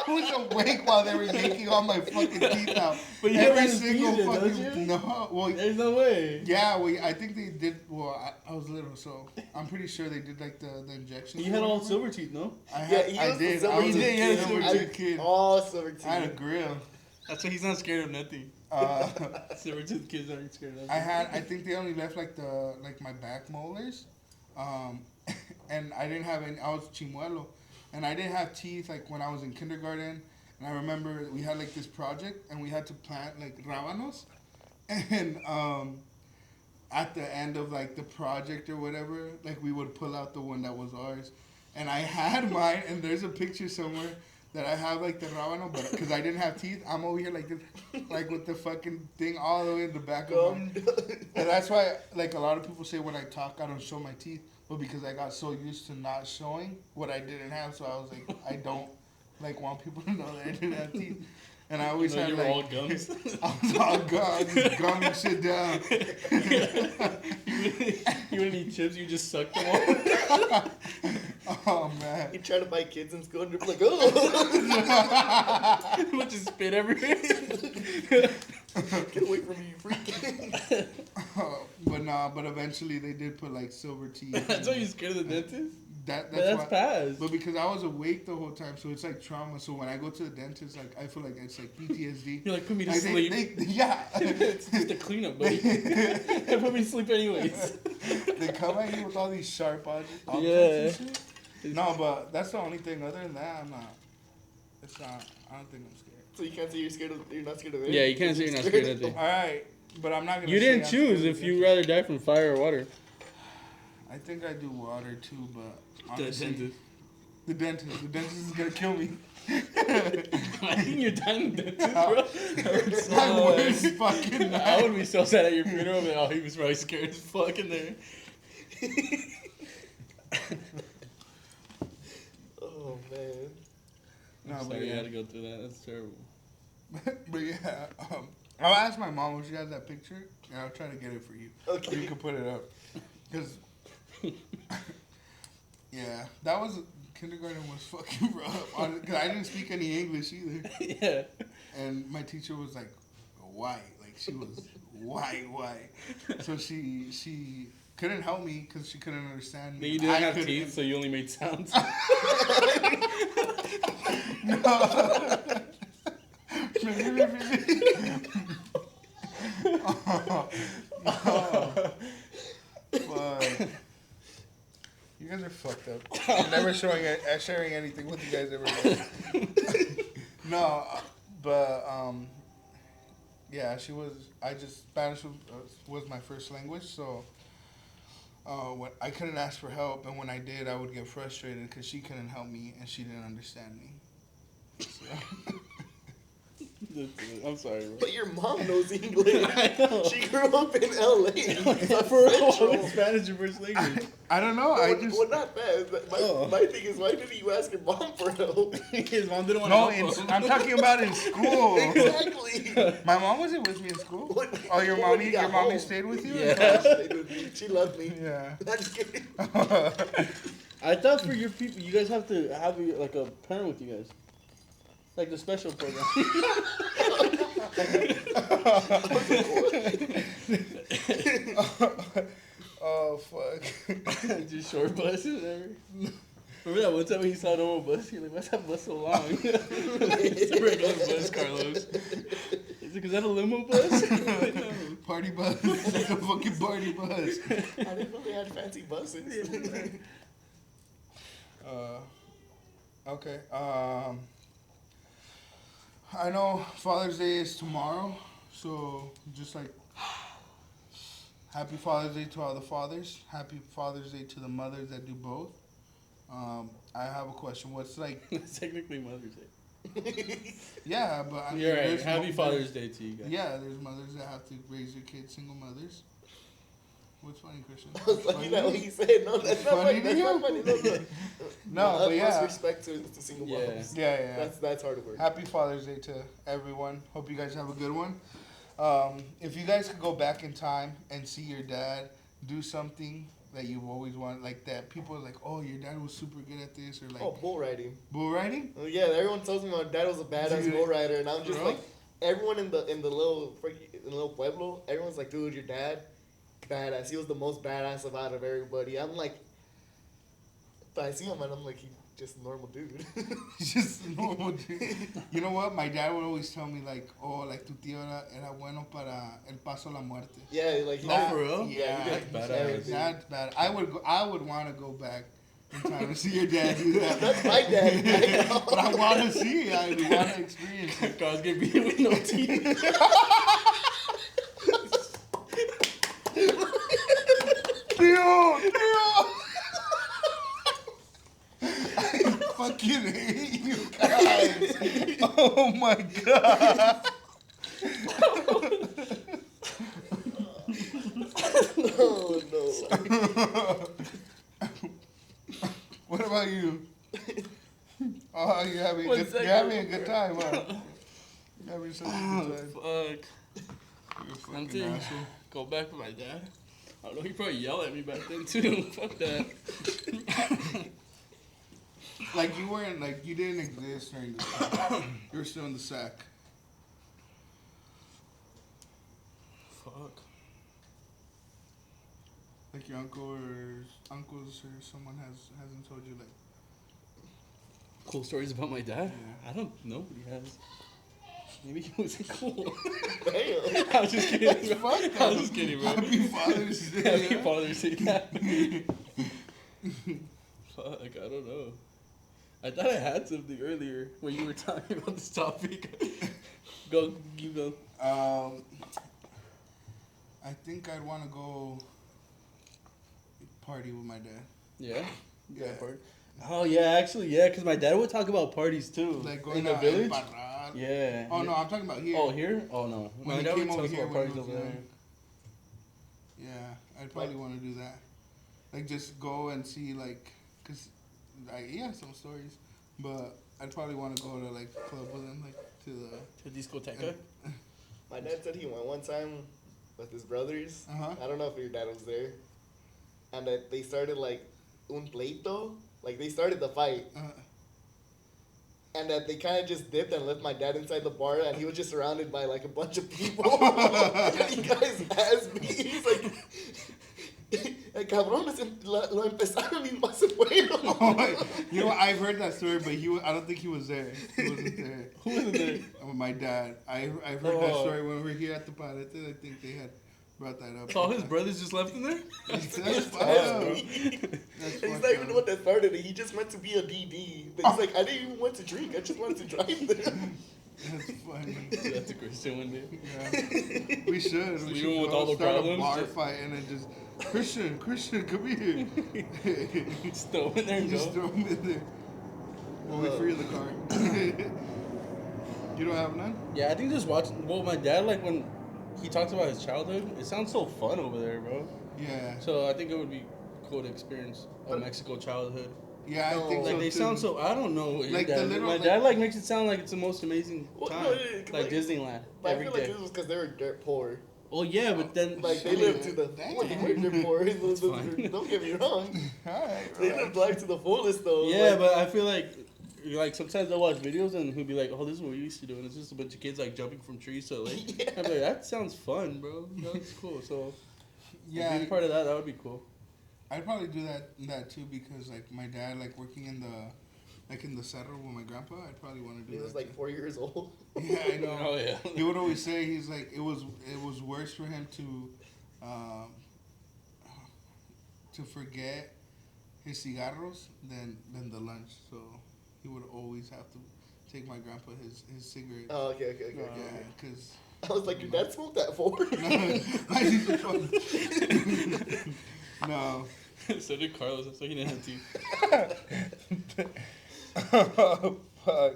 was awake while they were yanking all my fucking teeth out. But you Every have single anesthesia, fucking don't you? no. Well, There's no way. yeah, I think they did. Well, I was little, so I'm pretty sure they did like the injection. You had all silver teeth, no? I was the did. silver I was teeth a kid. silver tooth kid. Oh, silver teeth. I had a grill. That's why he's not scared of nothing. Silver tooth kids aren't scared of nothing. I think they only left like my back molars, and I didn't have any. I was chimuelo, and I didn't have teeth like when I was in kindergarten. And I remember we had like this project, and we had to plant like rábanos, and at the end of like the project or whatever, like we would pull out the one that was ours, and I had mine, and there's a picture somewhere that I have like the rábano, but because I didn't have teeth, I'm over here like this, like with the fucking thing all the way in the back of my. And that's why like a lot of people say when I talk I don't show my teeth, but because I got so used to not showing what I didn't have, so I was like I don't like want people to know that I didn't have teeth. And I always had you were like all gums. I was all gums, gumming shit down. You wouldn't eat chips, you just sucked them all. Oh man. You try to bite kids in school and they're like, oh. What, just spit everywhere? Get away from me, you freak. But eventually they did put like silver teeth. That's why you're scared of the dentist? That's That's why. past. But because I was awake the whole time, so it's like trauma. So when I go to the dentist, like I feel like it's like PTSD. You're like, put me to Like, sleep. yeah. It's just a cleanup, buddy. Put me to sleep anyways. They come at you with all these sharp objects. Yeah. And shit. No, but that's the only thing. Other than that, I'm not. It's not. I don't think I'm scared. So you can't say you're not scared of it? Yeah, you can't say you're not scared of it. All right, but I'm not gonna. You say didn't I'm choose scared if of you'd it. rather die from fire or water. I think I do water too, but The honestly, dentist. The dentist is gonna kill me. I think you're dying the dentist, bro. My worst fucking I would be so sad at your funeral. But, oh, he was probably scared as fuck in there. Oh, man. No, I'm but sorry you yeah. had to go through that. That's terrible. But yeah, I'll ask my mom if she has that picture, and I'll try to get it for you. Okay. You can put it up. Because, yeah, that was, kindergarten was fucking rough. Because I didn't speak any English either. Yeah. And my teacher was like, white. Like, she was white. So she couldn't help me because she couldn't understand But me. you didn't I have couldn't- teeth, so you only made sounds. Fuck. You guys are fucked up. I'm never sharing anything with you guys ever again. No, but yeah, Spanish was my first language, so when I couldn't ask for help, and when I did, I would get frustrated because she couldn't help me and she didn't understand me. So. I'm sorry, bro. But your mom knows English. I know. She grew up in L.A. For real, Spanish your first language. I don't know. Well, not that. But my thing is, why didn't you ask your mom for help? His mom didn't want No, to help him. I'm talking about in school. Exactly. My mom wasn't with me in school. What- Oh, your what when mommy, you got your mommy home? stayed with you? Yeah. She stayed with me. She loved me. Yeah. I'm just kidding. I thought for your people, you guys have to have like a parent with you guys. Like the special program. Oh fuck. Just short buses, whatever. Remember that one time when you saw a normal bus? You're like, why's that bus so long? It's a regular bus, Carlos. He's like, is that a limo bus? Like, no. Party bus. It's like a fucking party bus. I didn't know they had fancy buses. Okay. I know Father's Day is tomorrow, so just like Happy Father's Day to all the fathers. Happy Father's Day to the mothers that do both. I have a question. What's like? It's technically Mother's Day. Yeah, but I mean, You're right. there's Happy mo- Father's Day to you guys. Yeah, there's mothers that have to raise their kids, single mothers. What's funny, Christian? I was What's looking at what he said. No, that's not Funny funny. to That's you? not funny. No, no. No, but yeah. Utmost respect to single Yeah. moms. Yeah. That's hard work. Happy Father's Day to everyone. Hope you guys have a good one. If you guys could go back in time and see your dad do something that you've always wanted, like that people are like, oh, your dad was super good at this, or like Bull riding. bull riding. Oh, yeah, everyone tells me my dad was a badass Dude. bull rider, and I'm just Bro? like, everyone in the little pueblo, everyone's like, dude, your dad, badass. He was the most badass out of everybody. I'm like, but I see him and I'm like, he's just a normal dude. Just normal dude. You know what? My dad would always tell me like, oh, like tu tío era bueno para el paso a la muerte. Yeah, like he Oh, did- for real? Yeah, he That's did badass. everything. That's bad. I would want to go back in time to see your dad do that. That's my dad. I know. But I want to see it. I want to experience it. Guys get beat with no teeth. Dude. I fucking hate you guys. Oh my god. Oh no. What about you? Oh, you're having One a good, second. you're having a good time, huh? You're having such a good time. Fuck. You're a fucking Something. asshole. Go back with my dad. I don't know, he probably yelled at me back then too. Fuck that. Like you weren't, like you didn't exist during this time. You were still in the sack. Fuck. Like your uncle or uncles or someone hasn't told you like. Cool stories about my dad? Yeah. I don't know what he has. Maybe he wasn't cool. Damn. I was just kidding. That's bro. fucked I up. was just kidding, bro. Happy Father's Day. Happy yeah? Father's Day. Fuck, I don't know. I thought I had something earlier when you were talking about this topic. Go, you go. I think I'd want to go party with my dad. Yeah? Yeah. Party? Oh, yeah, actually, yeah, because my dad would talk about parties too. Like going in the out village? El Parral. Yeah. Oh no, I'm talking about here. Oh, here? Oh, no. When My he dad would came over talk here about when he parties was over there. young. Yeah, I'd probably want to do that. Like just go and see like, cause he has some stories, but I'd probably want to go to like club with him, like to the. To discoteca? My dad said he went one time with his brothers. Uh-huh. I don't know if your dad was there. And that they started like un pleito. Like they started the fight. And that they kind of just dipped and left my dad inside the bar, and he was just surrounded by like a bunch of people. And you guys asked me, he's like, "El cabrón lo empezaron y no se fueron." You know, I've heard that story, but I don't think he was there. He wasn't there. Who was there? My dad. I've heard that story when we were here at the Palete. I think they had brought that up. So all his brothers just left him there? That's fucked Asked up. me. That's He's fucked not even up. the one that started it. He just went to be a DD. But he's like, I didn't even want to drink. I just wanted to drive there. That's funny. That's a Christian one, dude. Yeah. We should. We Leave should him with go all the start problems. a bar fight and then just Christian, come here. Just throw him in there and Just go. throw him in there. We'll wait for you in the car. You don't have none? Yeah, I think just watching. Well, my dad, like when he talks about his childhood, it sounds so fun over there, bro. Yeah. So I think it would be cool to experience a Mexico childhood. Yeah, I think Like so they too. sound so. I don't know. What your Like the dad, little, my like- dad like makes it sound like it's the most amazing Well, time, no, yeah, like Disneyland But I every feel like day. it was because they were dirt poor. Oh yeah, but then Like they lived to the Damn. well, they were dirt poor. fine. Don't get me wrong. Alright, They lived life to the fullest though. yeah, Like, but I feel like sometimes I watch videos and he'll be like, "Oh, this is what we used to do," and it's just a bunch of kids like jumping from trees to like. Yeah. I'm like, that sounds fun, bro. That's cool. So Yeah, being part of that would be cool. I'd probably do that too because like my dad like working in the cerro with my grandpa. I'd probably want to do he that. was like too. 4 years old. Yeah, I know. Oh yeah. He would always say he's like it was worse for him to forget his cigarros than the lunch. So he would always have to take my grandpa his cigarettes. Oh, okay. Yeah, because I was like, your dad smoked that for? no. So did Carlos. So he didn't have teeth. Oh, fuck.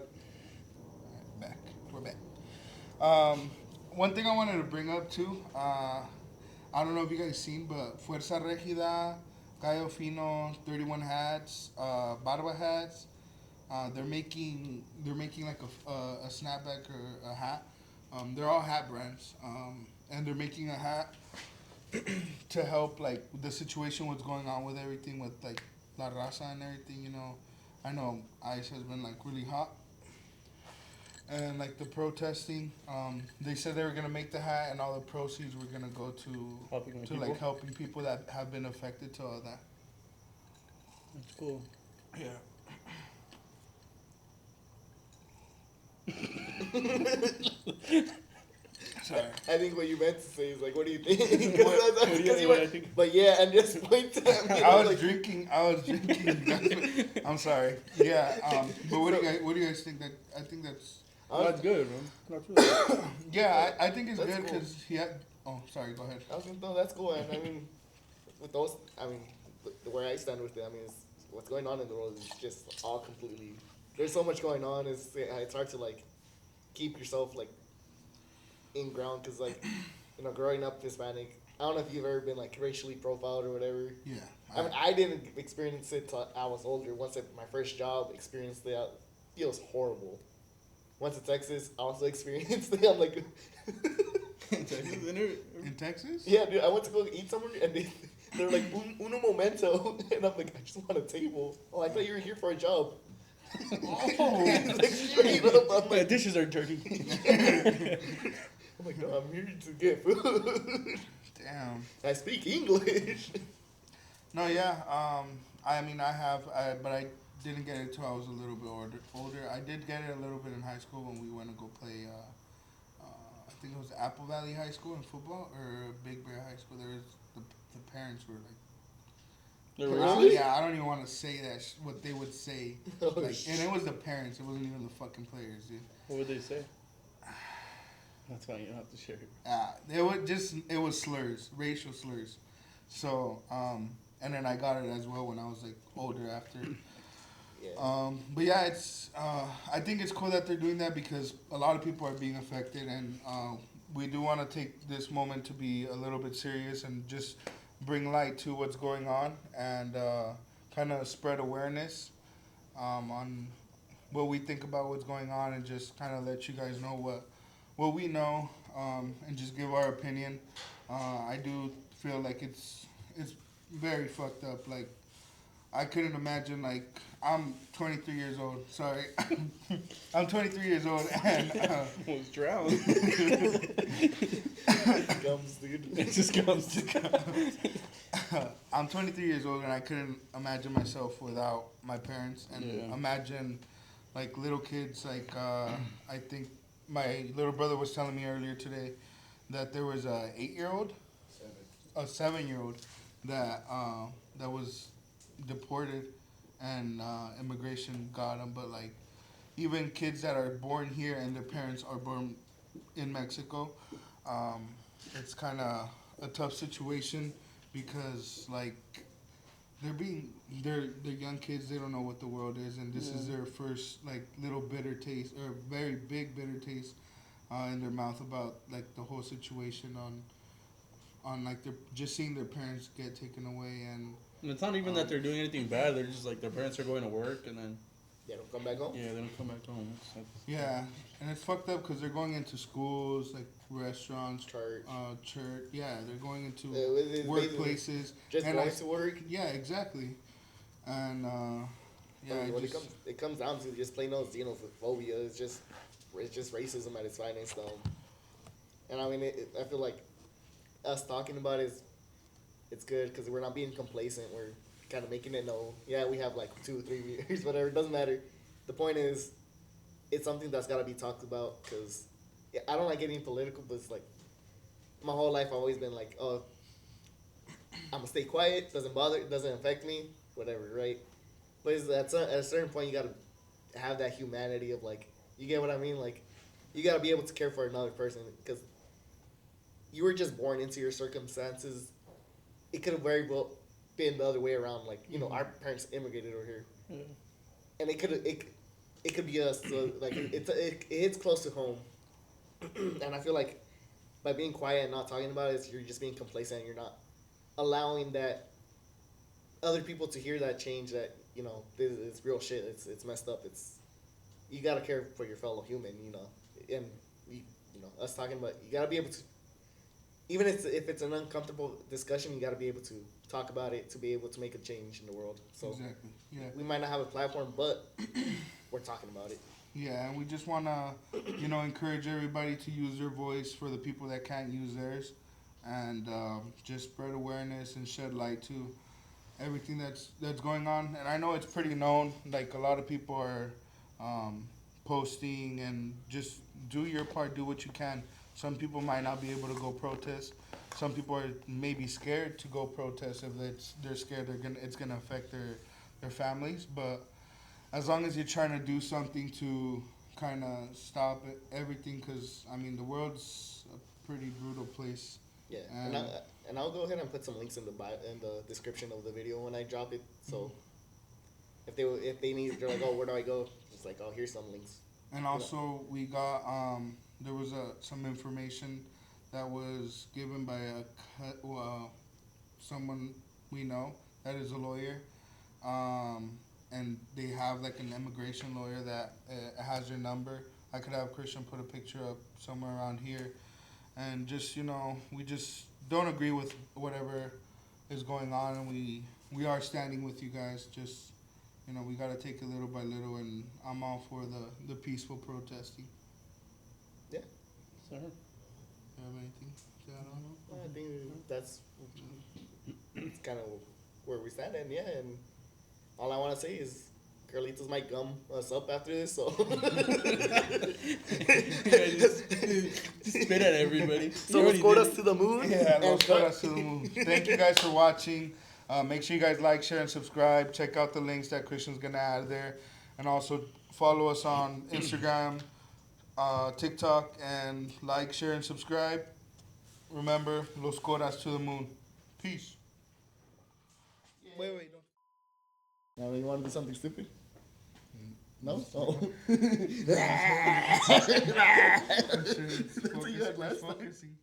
We're back. One thing I wanted to bring up too. I I don't know if you guys seen, but Fuerza Regida, Gallo Fino, 31 hats, Barba hats. They're making like a snapback or a hat. They're all hat brands, and they're making a hat to help like the situation what's going on with everything with like La Raza and everything. I know ICE has been like really hot, and like the protesting. They said they were gonna make the hat, and all the proceeds were gonna go to like helping people that have been affected to all that. That's cool. Yeah. Sorry. I think what you meant to say is like, what do you think? But yeah, and just point to me. I was drinking. I'm sorry. Yeah. But what do you guys think? That I think that's. That's good, man. That's really good. Yeah, I think it's good cool. because he had. Oh, sorry. Go ahead. I was gonna, no, that's cool. And I mean, with those, I mean, where I stand with it, I mean, what's going on in the world is just all completely. There's so much going on. It's hard to like keep yourself like in ground because like growing up Hispanic. I don't know if you've ever been like racially profiled or whatever. Yeah. I mean, I didn't experience it till I was older. Once my first job experienced it, it feels horrible. Went to Texas, I also experienced it. I'm like, In Texas? yeah, dude. I went to go eat somewhere, and they're like, uno momento, and I'm like, I just want a table. Oh, I thought you were here for a job. Oh. Straight up, I'm The like, dishes are dirty. I'm like, no, I'm here to get food. Damn. I speak English. No, yeah. I mean, but I didn't get it till I was a little bit older. I did get it a little bit in high school when we went to go play. I think it was Apple Valley High School in football or Big Bear High School. There was the parents were like. Really? Yeah, I don't even want to say that what they would say. Oh, And it was the parents. It wasn't even the fucking players, dude. What would they say? That's fine. You don't have to share it. It was slurs, racial slurs. So, and then I got it as well when I was like older after. Yeah. But yeah, it's I think it's cool that they're doing that because a lot of people are being affected, and we do want to take this moment to be a little bit serious and just bring light to what's going on and kind of spread awareness on what we think about what's going on, and just kind of let you guys know what we know, and just give our opinion. I do feel like it's very fucked up. Like, I couldn't imagine, like, I'm 23 years old. Sorry. I'm 23 years old and... Almost drowned. Gums, dude. It just comes. I'm 23 years old and I couldn't imagine myself without my parents. And imagine, like, little kids, like, I think my little brother was telling me earlier today that there was a 8-year-old, a 7-year-old that was deported and immigration got him. But like, even kids that are born here and their parents are born in Mexico, it's kind of a tough situation because like they're young kids. They don't know what the world is, and this is their first like little bitter taste or very big bitter taste in their mouth about like the whole situation on like they're just seeing their parents get taken away. And it's not even that they're doing anything bad. They're just like their parents are going to work and then They don't come back home? they don't come back home. yeah, and it's fucked up because they're going into schools, like restaurants, Church. church. Yeah, they're going into It's workplaces. just and going to work. Yeah, exactly. And yeah, When it comes down to just plain old xenophobia. It's just racism at its finest. And I mean, I feel like us talking about it it's good because we're not being complacent. We're kind of making it known. Yeah, we have like 2 or 3 years, whatever. It doesn't matter. The point is, it's something that's got to be talked about because I don't like getting political, but it's like my whole life I've always been like, oh, I'm gonna stay quiet. Doesn't bother. Doesn't affect me. Whatever, right? But at a certain point, you gotta have that humanity of like, you get what I mean? Like, you gotta be able to care for another person because you were just born into your circumstances. It could have very well been the other way around. Like, our parents immigrated over here, and it could be us. So like, it hits close to home, and I feel like by being quiet and not talking about it, you're just being complacent. And you're not allowing that other people to hear that change. That it's real shit. It's messed up. You gotta care for your fellow human. And us talking about, you gotta be able to, even if it's an uncomfortable discussion, you gotta be able to talk about it to be able to make a change in the world. So exactly. Yeah. we might not have a platform, but we're talking about it. Yeah, and we just want to, encourage everybody to use their voice for the people that can't use theirs, and just spread awareness and shed light to everything that's going on. And I know it's pretty known. Like, a lot of people are posting, and just do your part. Do what you can. Some people might not be able to go protest. Some people are maybe scared to go protest if they're scared it's gonna affect their families. But as long as you're trying to do something to kind of stop everything, because the world's a pretty brutal place. Yeah, and I'll go ahead and put some links in the description of the video when I drop it. So if they need, they're like, oh, where do I go? Just like, oh, here's some links. And also we got there was some information that was given by someone we know that is a lawyer, and they have like an immigration lawyer that has your number. I could have Christian put a picture up somewhere around here, and just we just don't agree with whatever is going on, and we are standing with you guys. Just we got to take it little by little, and I'm all for the peaceful protesting. Yeah. Sir. You have anything to add on? I think that's kind of where we stand, and and all I want to say is Carlitos might gum us up after this, so just spit at everybody. So let's quote us to the moon. Yeah, let's quote us to the moon. Thank you guys for watching. Make sure you guys like, share, and subscribe. Check out the links that Christian's gonna add there, and also follow us on Instagram, TikTok, and like, share, and subscribe. Remember, los coras to the moon. Peace. Wait, don't. Now you want to do something stupid? No. Oh. Focusing.